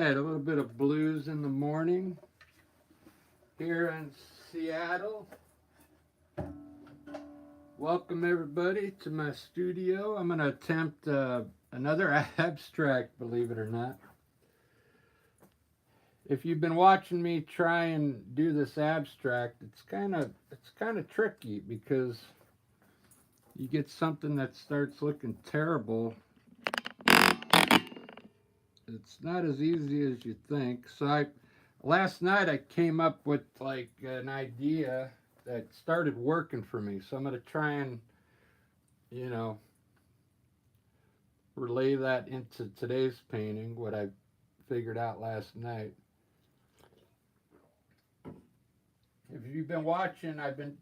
right, a little bit of blues in the morning here in Seattle. Welcome everybody to my studio. I'm going to attempt another abstract, believe it or not. If you've been watching me try and do this abstract, it's kind of tricky because you get something that starts looking terrible. It's not as easy as you think. Last night I came up with like an idea that started working for me. So I'm going to try and, you know, relay that into today's painting, what I figured out last night. If you've been watching, I've been,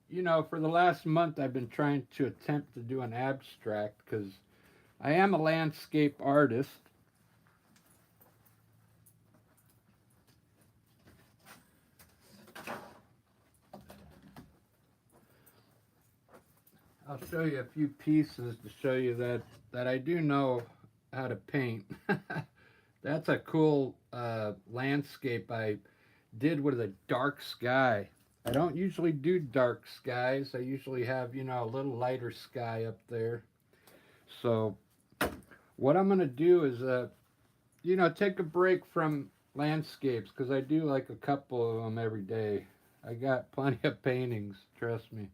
for the last month, I've been trying to attempt to do an abstract because I am a landscape artist. I'll show you a few pieces to show you that I do know how to paint. That's a cool landscape I did with a dark sky. I don't usually do dark skies. I usually have, a little lighter sky up there. So what I'm going to do is, take a break from landscapes because I do like a couple of them every day. I got plenty of paintings, trust me.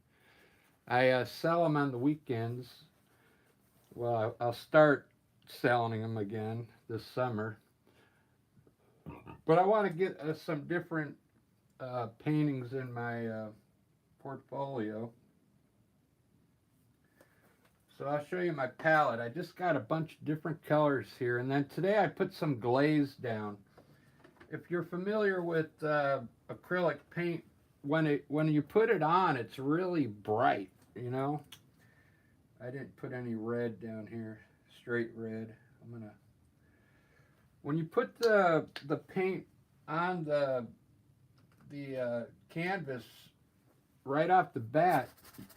I sell them on the weekends. Well, I'll start selling them again this summer. But I want to get some different paintings in my portfolio. So I'll show you my palette. I just got a bunch of different colors here. And then today I put some glaze down. If you're familiar with acrylic paint, when you put it on, it's really bright, I didn't put any red down here, straight red. When you put the paint on the canvas right off the bat,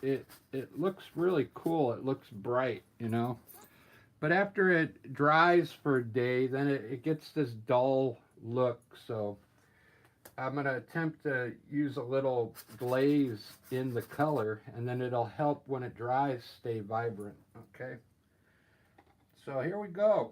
it looks really cool. It looks bright, But after it dries for a day, then it gets this dull look. So I'm going to attempt to use a little glaze in the color, and then it'll help when it dries stay vibrant. Okay. So here we go.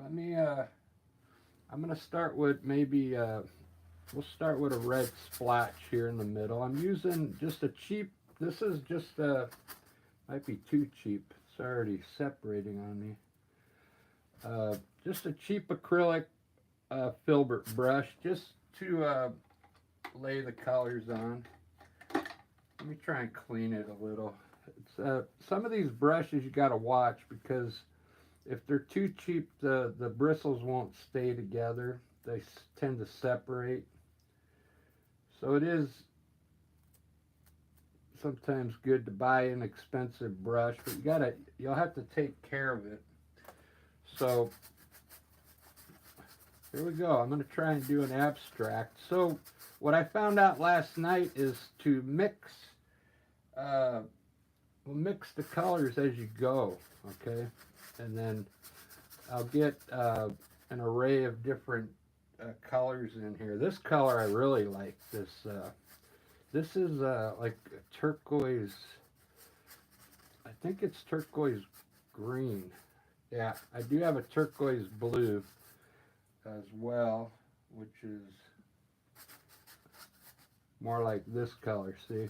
I'm going to start with maybe, we'll start with a red splotch here in the middle. I'm using just a cheap, this is just, might be too cheap. It's already separating on me. Just a cheap acrylic filbert brush, just to lay the colors on. Let me try and clean it a little. It's some of these brushes you got to watch because if they're too cheap, the bristles won't stay together. They tend to separate. So it is sometimes good to buy an expensive brush, but you'll have to take care of it. So here we go. I'm going to try and do an abstract. So what I found out last night is to mix the colors as you go, okay? And then I'll get an array of different colors in here. This color I really like. This is like a turquoise. I think it's turquoise green. Yeah, I do have a turquoise blue as well, which is more like this color. See.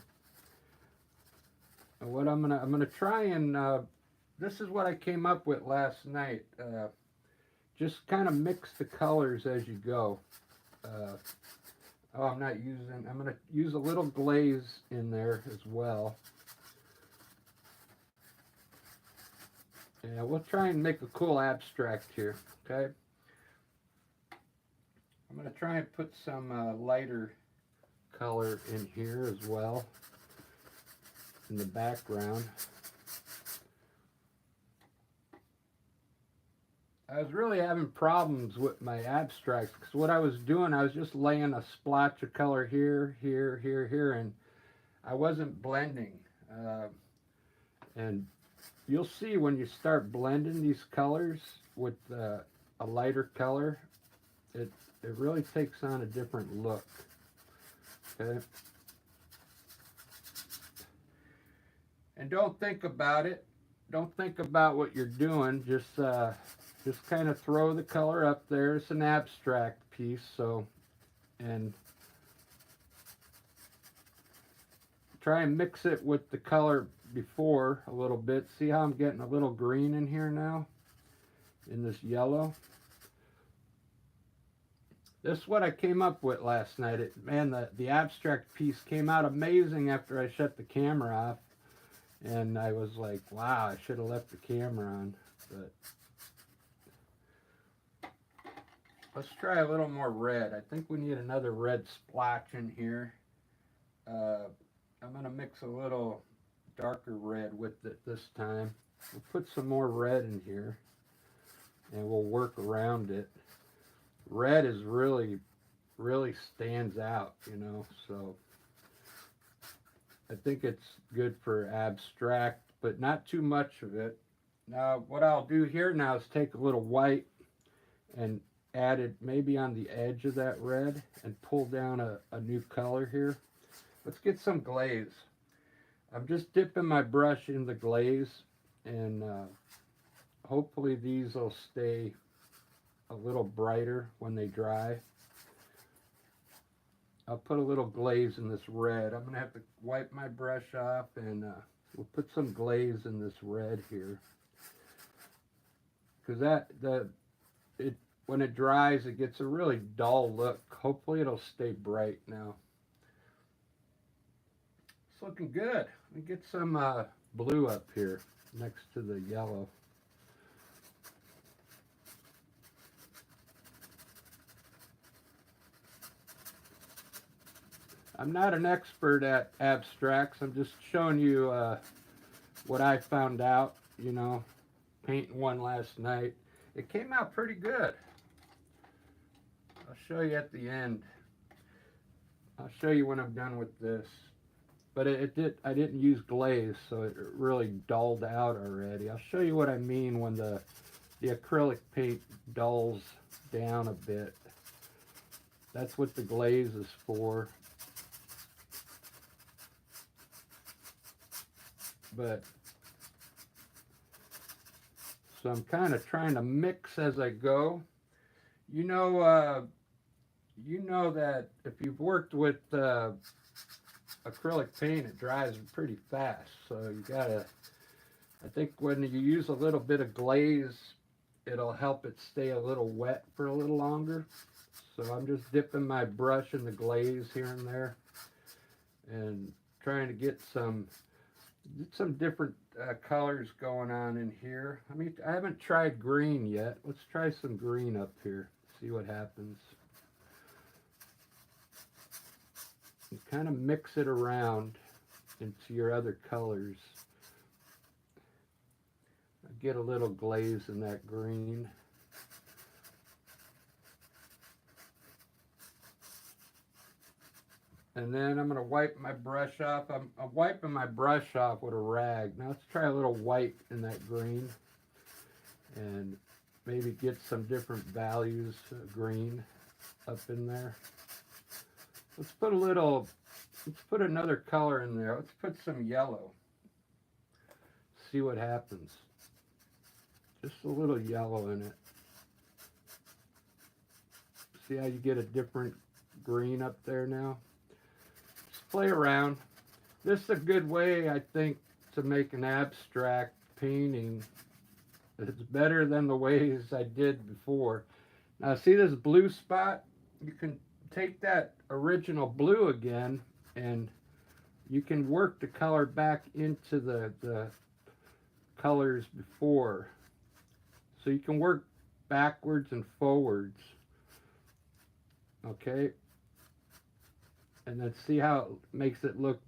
And what I'm gonna try and this is what I came up with last night. Just kind of mix the colors as you go. I'm going to use a little glaze in there as well. Yeah, we'll try and make a cool abstract here, okay? I'm going to try and put some lighter color in here as well, in the background. I was really having problems with my abstracts because what I was doing, I was just laying a splotch of color here, here, here, here, and I wasn't blending. And you'll see when you start blending these colors with a lighter color, it really takes on a different look. Okay. And don't think about it. Don't think about what you're doing. Just kind of throw the color up there. It's an abstract piece, so, and try and mix it with the color before a little bit. See how I'm getting a little green in here now, in this yellow. This is what I came up with last night. Man, the abstract piece came out amazing after I shut the camera off. And I was like, wow, I should have left the camera on. But let's try a little more red. I think we need another red splotch in here. I'm going to mix a little darker red with it this time. We'll put some more red in here. And we'll work around it. Red is really stands out, you know, so I think it's good for abstract, but not too much of it. Now, what I'll do here now is take a little white and add it maybe on the edge of that red and pull down a new color here. Let's get some glaze. I'm just dipping my brush in the glaze, and hopefully these will stay a little brighter when they dry. I'll put a little glaze in this red. I'm gonna have to wipe my brush off, and we'll put some glaze in this red here, because when it dries, it gets a really dull look. Hopefully it'll stay bright now. It's looking good. Let me get some blue up here next to the yellow. I'm not an expert at abstracts. I'm just showing you what I found out, you know, painting one last night. It came out pretty good. I'll show you at the end. I'll show you when I'm done with this. But I didn't use glaze, so it really dulled out already. I'll show you what I mean when the acrylic paint dulls down a bit. That's what the glaze is for. But so I'm kind of trying to mix as I go. You know that if you've worked with acrylic paint, it dries pretty fast. So you gotta, I think when you use a little bit of glaze, it'll help it stay a little wet for a little longer. So I'm just dipping my brush in the glaze here and there, and trying to get some different colors going on in here. I mean, I haven't tried green yet. Let's try some green up here. See what happens. You kind of mix it around into your other colors. I get a little glaze in that green. And then I'm going to wipe my brush off. I'm wiping my brush off with a rag. Now let's try a little white in that green. And maybe get some different values of green up in there. Let's put another color in there. Let's put some yellow. See what happens. Just a little yellow in it. See how you get a different green up there now? Play around. This is a good way, I think, to make an abstract painting. It's better than the ways I did before. Now see this blue spot? You can take that original blue again, and you can work the color back into the colors before. So you can work backwards and forwards. Okay? And then see how it makes it look,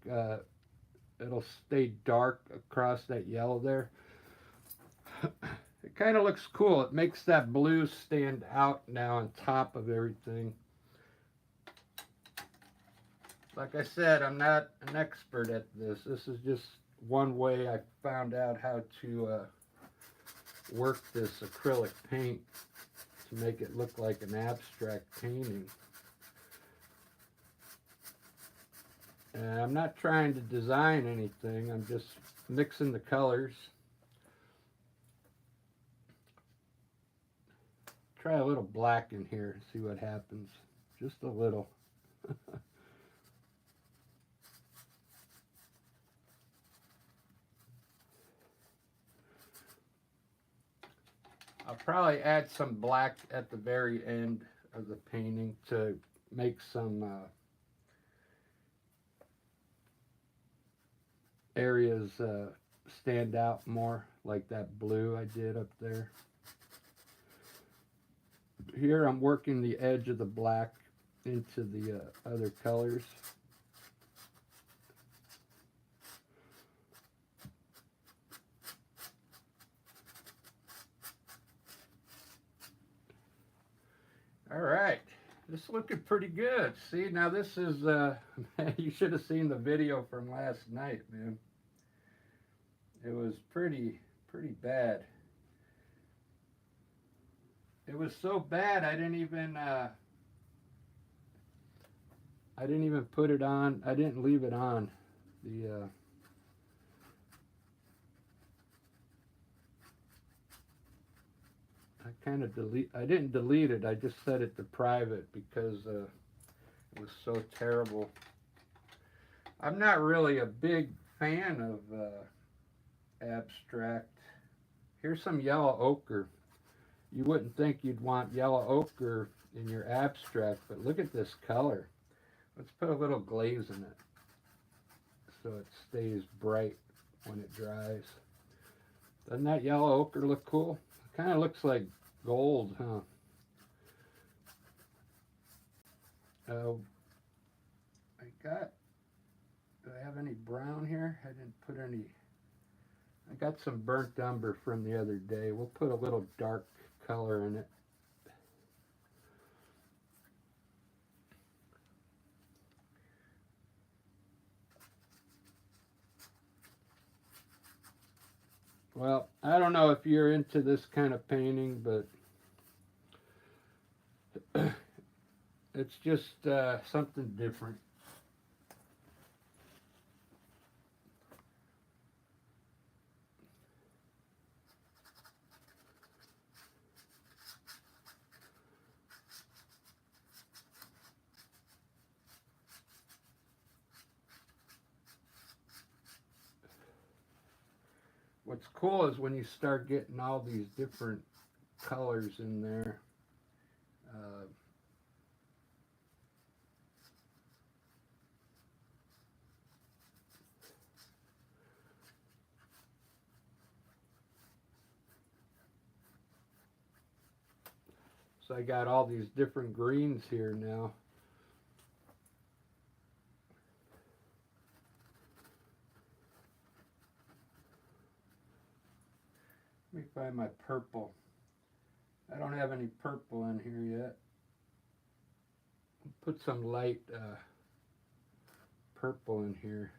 it'll stay dark across that yellow there. It kind of looks cool. It makes that blue stand out now on top of everything. Like I said, I'm not an expert at this. This is just one way I found out how to work this acrylic paint. to make it look like an abstract painting. And I'm not trying to design anything, I'm just mixing the colors. Try a little black in here, see what happens. Just a little. I'll probably add some black at the very end of the painting to make some areas stand out more, like that blue I did up there. Here I'm working the edge of the black into the other colors. All right, this is looking pretty good. See, now this is, you should have seen the video from last night, man. It was pretty bad. It was so bad I didn't even put it on. I didn't leave it on. I didn't delete it. I just set it to private because it was so terrible. I'm not really a big fan of abstract. Here's some yellow ochre. You wouldn't think you'd want yellow ochre in your abstract, but look at this color. Let's put a little glaze in it so it stays bright when it dries. Doesn't that yellow ochre look cool? It kind of looks like gold, huh? Do I have any brown here? I didn't put any. I got some burnt umber from the other day. We'll put a little dark color in it. Well, I don't know if you're into this kind of painting, but it's just something different. What's cool is when you start getting all these different colors in there. So I got all these different greens here now. Let me find my purple. I don't have any purple in here yet. Put some light purple in here.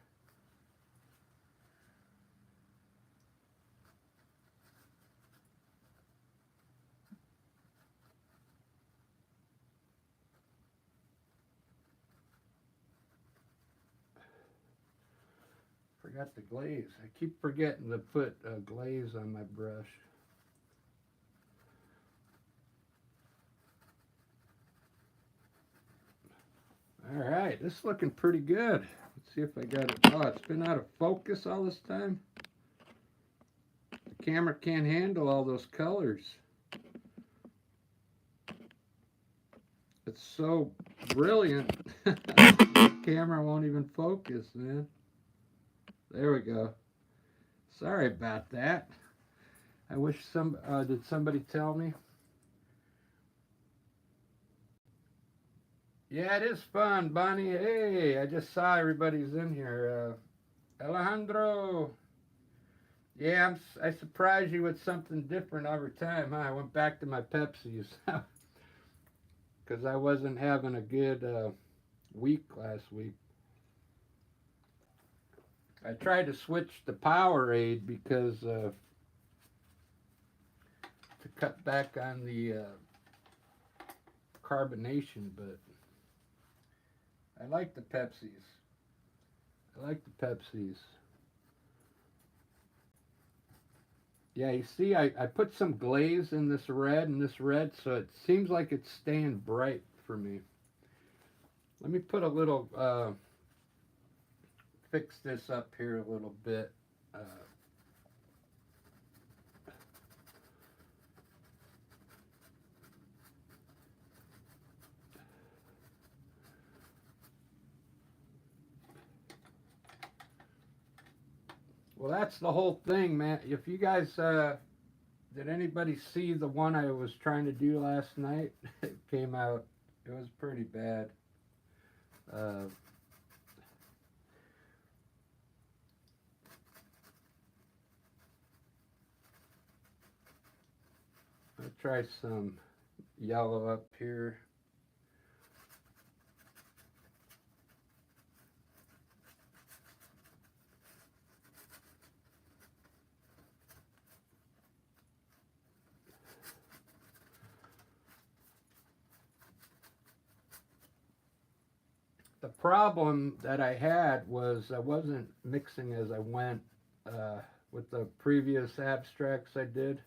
Forgot the glaze. I keep forgetting to put glaze on my brush. All right, this is looking pretty good. Let's see if I got it. Oh, it's been out of focus all this time. The camera can't handle all those colors. It's so brilliant. The camera won't even focus, man. There we go. Sorry about that. I wish did somebody tell me? Yeah, it is fun, Bonnie. Hey, I just saw everybody's in here. Alejandro. Yeah, I surprised you with something different every time, huh? I went back to my Pepsis because I wasn't having a good week last week. I tried to switch to Powerade because to cut back on the carbonation, but I like the Pepsis. I like the Pepsis. Yeah, you see, I put some glaze in this red and this red, so it seems like it's staying bright for me. Let me put a little, fix this up here a little bit. Well, that's the whole thing, man. If you guys, did anybody see the one I was trying to do last night? It came out, it was pretty bad. Uh, I'll try some yellow up here. The problem that I had was I wasn't mixing as I went, with the previous abstracts I did.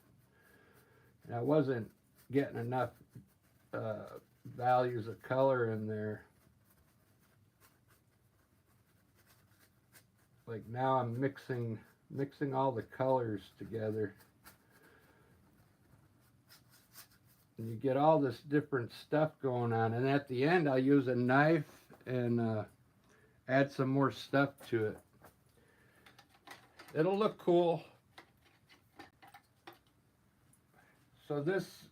And I wasn't getting enough uh, values of color in there. Like now I'm mixing all the colors together. And you get all this different stuff going on. And at the end I'll use a knife and add some more stuff to it. It'll look cool. So this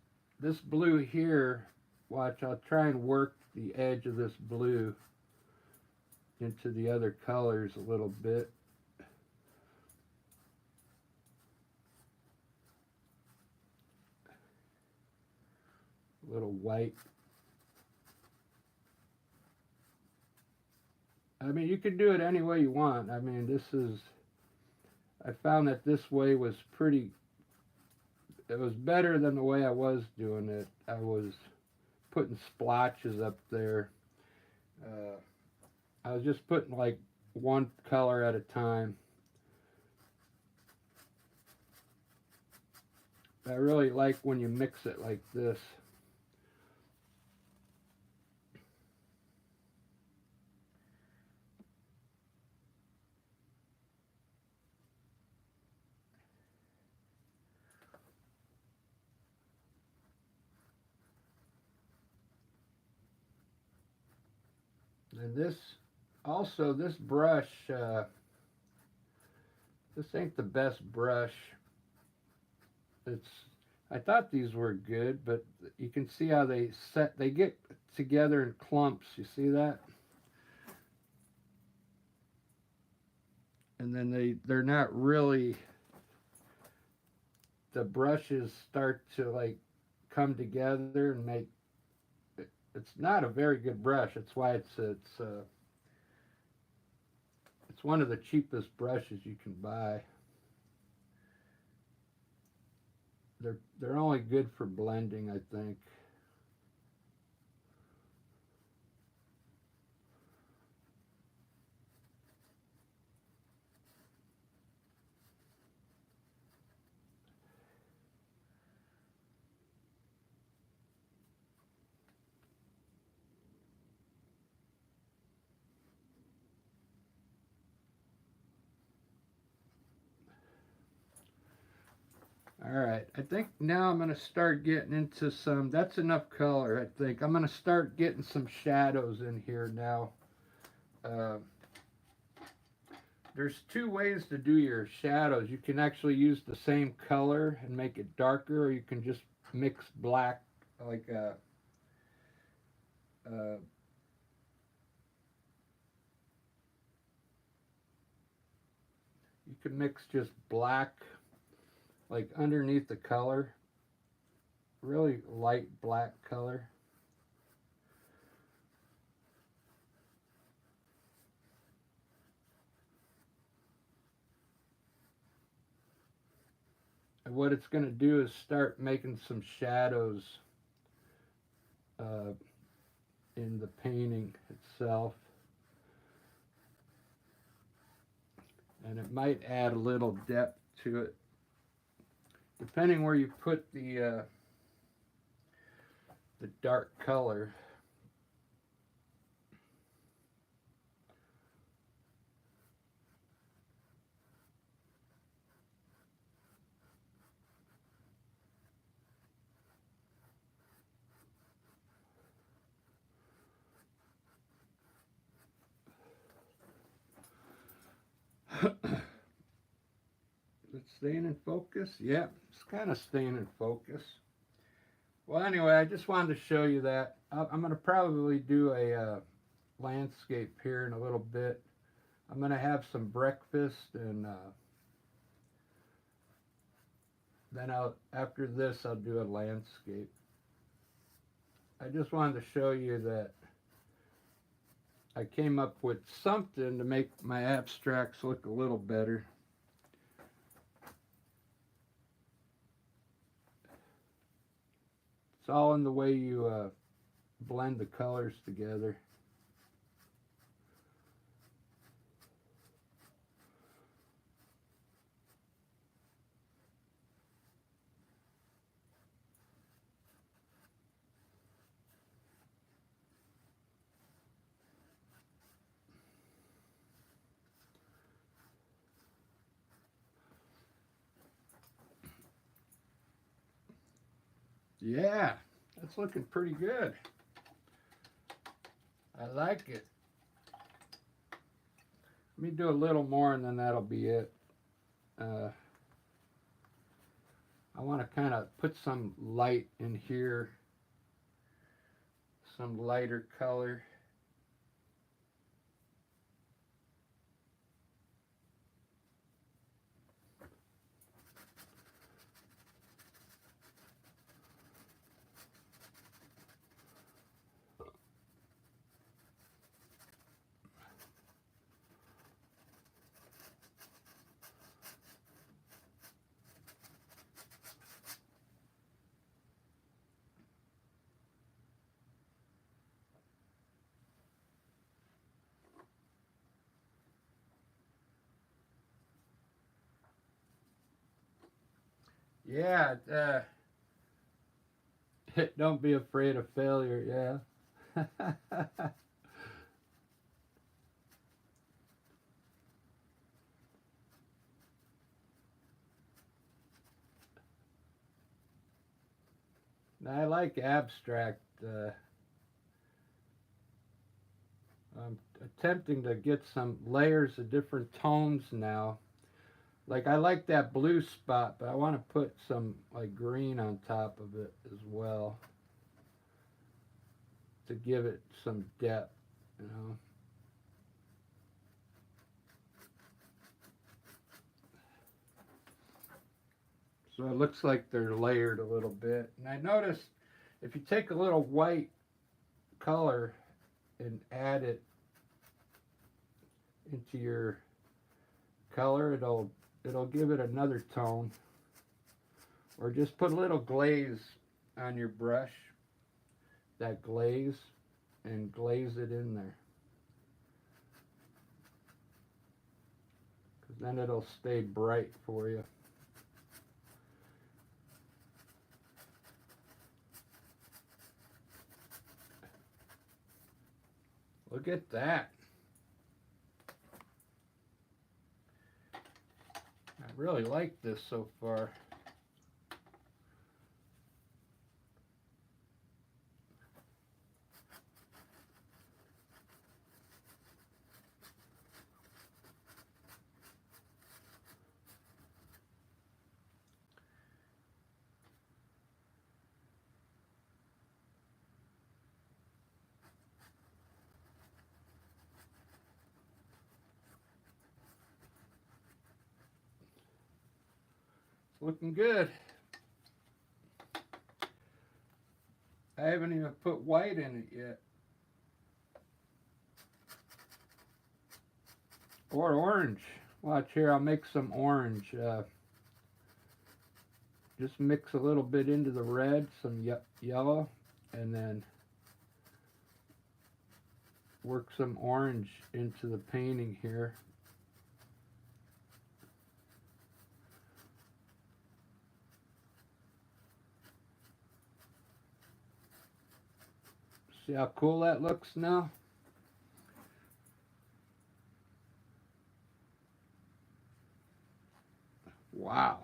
blue here, watch, I'll try and work the edge of this blue into the other colors a little bit. A little white. I mean, you can do it any way you want. I mean, I found that this way was it was better than the way I was doing it. I was putting splotches up there. I was just putting like one color at a time. I really like when you mix it like this. And this brush, this ain't the best brush. I thought these were good, but you can see how they get together in clumps. You see that? And then they're not really, the brushes start to like come together and make, it's not a very good brush. That's why it's one of the cheapest brushes you can buy. They're only good for blending, I think. All right, I think now I'm going to start getting into that's enough color, I think. I'm going to start getting some shadows in here now. Uh, there's two ways to do your shadows. You can actually use the same color and make it darker, or you can just mix black, like uh, you can mix just black, like underneath the color, really light black color. And what it's going to do is start making some shadows uh, in the painting itself. And it might add a little depth to it, depending where you put the dark color. Is it staying in focus? Yeah, it's kind of staying in focus. Well, anyway, I just wanted to show you that. I'm going to probably do a landscape here in a little bit. I'm going to have some breakfast, and then after this, I'll do a landscape. I just wanted to show you that I came up with something to make my abstracts look a little better. It's all in the way you blend the colors together. Yeah, that's looking pretty good. I like it. Let me do a little more and then that'll be it. I want to kind of put some light in here, some lighter color. Yeah, don't be afraid of failure, yeah. I like abstract. I'm attempting to get some layers of different tones now. Like I like that blue spot, but I want to put some like green on top of it as well to give it some depth, you know. So it looks like they're layered a little bit. And I noticed if you take a little white color and add it into your color, it'll give it another tone. Or just put a little glaze on your brush, that glaze, and glaze it in there. Because then it'll stay bright for you. Look at that. I really like this so far. Looking good. I haven't even put white in it yet. Or orange. Watch here, I'll make some orange. Just mix a little bit into the red, some yellow, and then work some orange into the painting here. See how cool that looks now? Wow.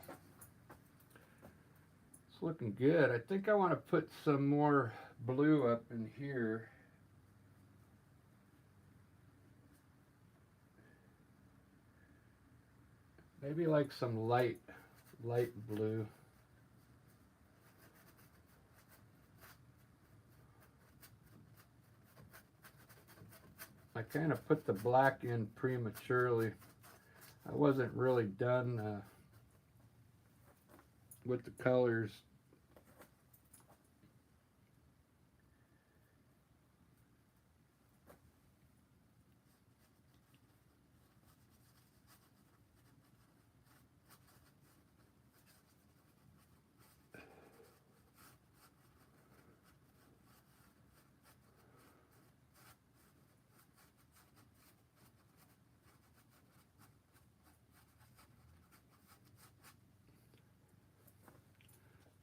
It's looking good. I think I want to put some more blue up in here. Maybe like some light blue. I kind of put the black in prematurely. I wasn't really done with the colors.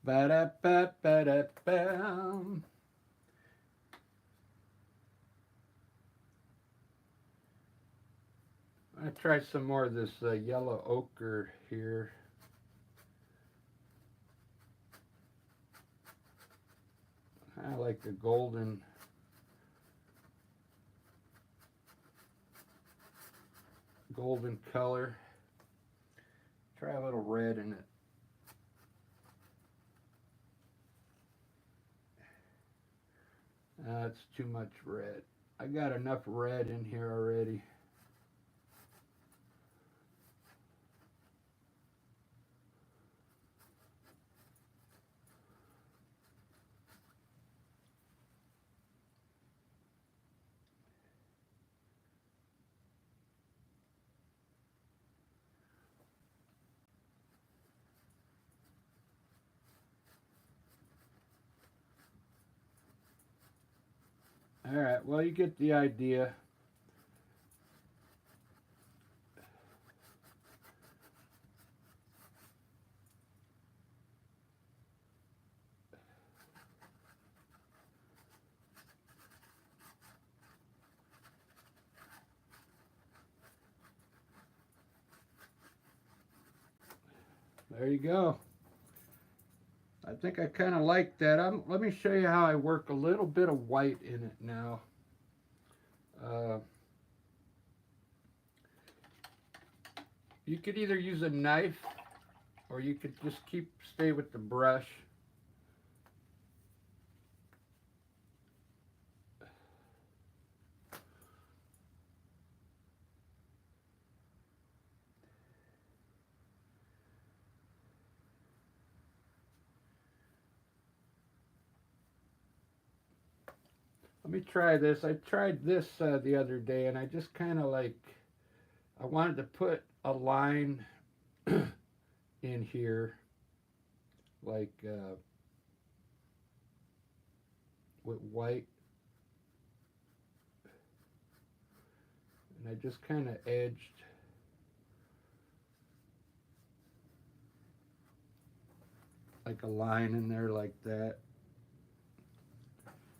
Ba-da-ba-ba-da-bam. I try some more of this yellow ochre here. I like the golden color. Try a little red in it. That's too much red. I got enough red in here already. All right, well, you get the idea. There you go. I think I kind of like that. Let me show you how I work a little bit of white in it now. You could either use a knife or you could just stay with the brush. Let me try this. I tried this the other day, and I just kind of like, I wanted to put a line in here, like with white, and I just kind of edged like a line in there like that.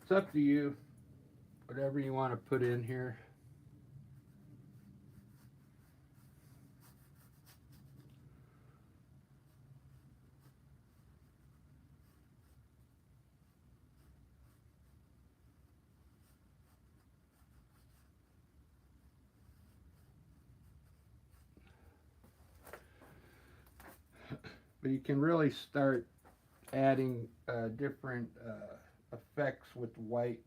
It's up to you, whatever you want to put in here. But you can really start adding different effects with white.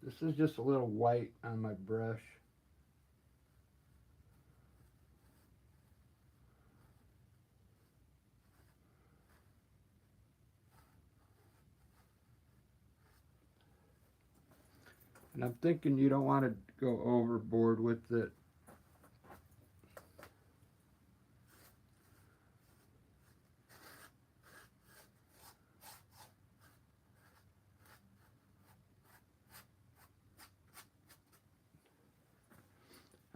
This is just a little white on my brush. And I'm thinking you don't want to go overboard with it.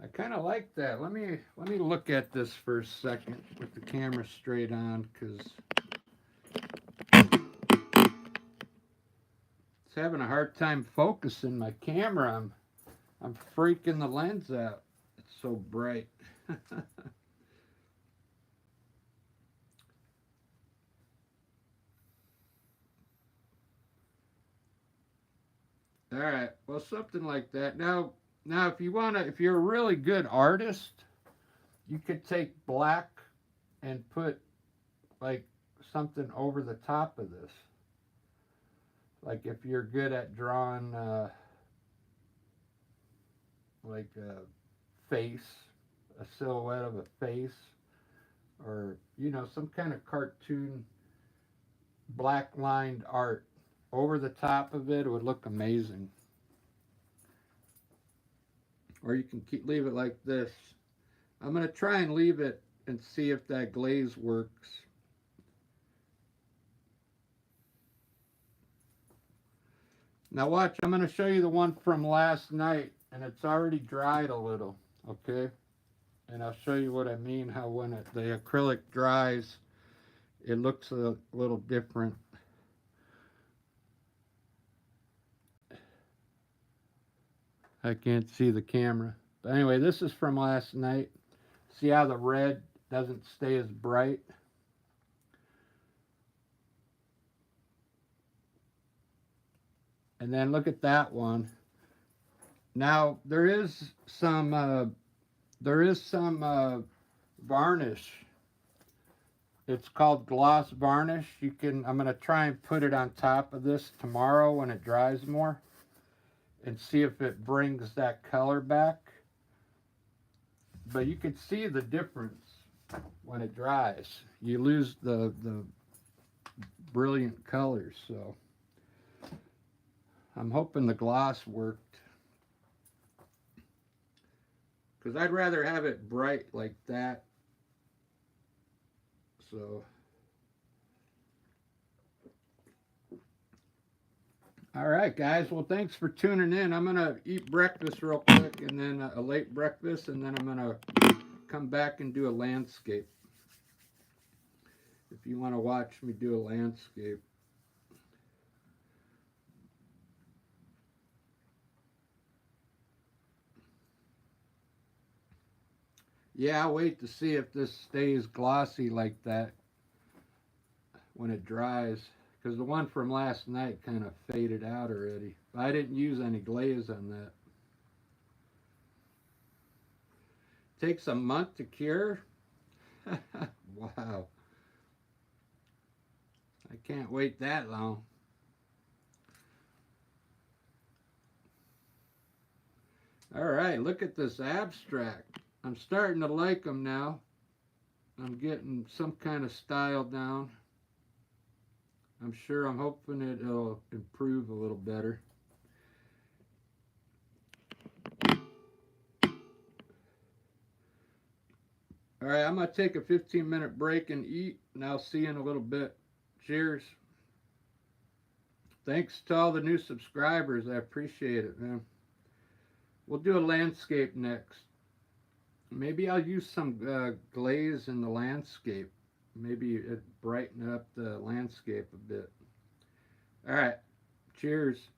I kind of like that. Let me look at this for a second with the camera straight on, because it's having a hard time focusing my camera. I'm freaking the lens out. It's so bright. All right. Well, something like that. Now, if you're a really good artist, you could take black and put like something over the top of this. Like if you're good at drawing, like a face, a silhouette of a face, or some kind of cartoon black lined art over the top of it, it would look amazing. Or you can leave it like this. I'm going to try and leave it and see if that glaze works. Now watch, I'm going to show you the one from last night, and it's already dried a little, okay? And I'll show you what I mean, how when the acrylic dries, it looks a little different. I can't see the camera. But anyway, this is from last night. See how the red doesn't stay as bright? And then look at that one. Now there is some varnish. It's called gloss varnish. I'm going to try and put it on top of this tomorrow when it dries more, and see if it brings that color back. But you can see the difference when it dries. You lose the brilliant colors. So I'm hoping the gloss worked, because I'd rather have it bright like that. So all right, guys. Well, thanks for tuning in. I'm going to eat breakfast real quick, and then a late breakfast, and then I'm going to come back and do a landscape. If you want to watch me do a landscape. Yeah, I'll wait to see if this stays glossy like that when it dries, because the one from last night kind of faded out already. I didn't use any glaze on that. Takes a month to cure? Wow. I can't wait that long. All right, look at this abstract. I'm starting to like them now. I'm getting some kind of style down. I'm hoping it'll improve a little better. All right, I'm going to take a 15-minute break and eat, and I'll see you in a little bit. Cheers. Thanks to all the new subscribers. I appreciate it, man. We'll do a landscape next. Maybe I'll use some glaze in the landscape. Maybe it brighten up the landscape a bit. All right. Cheers.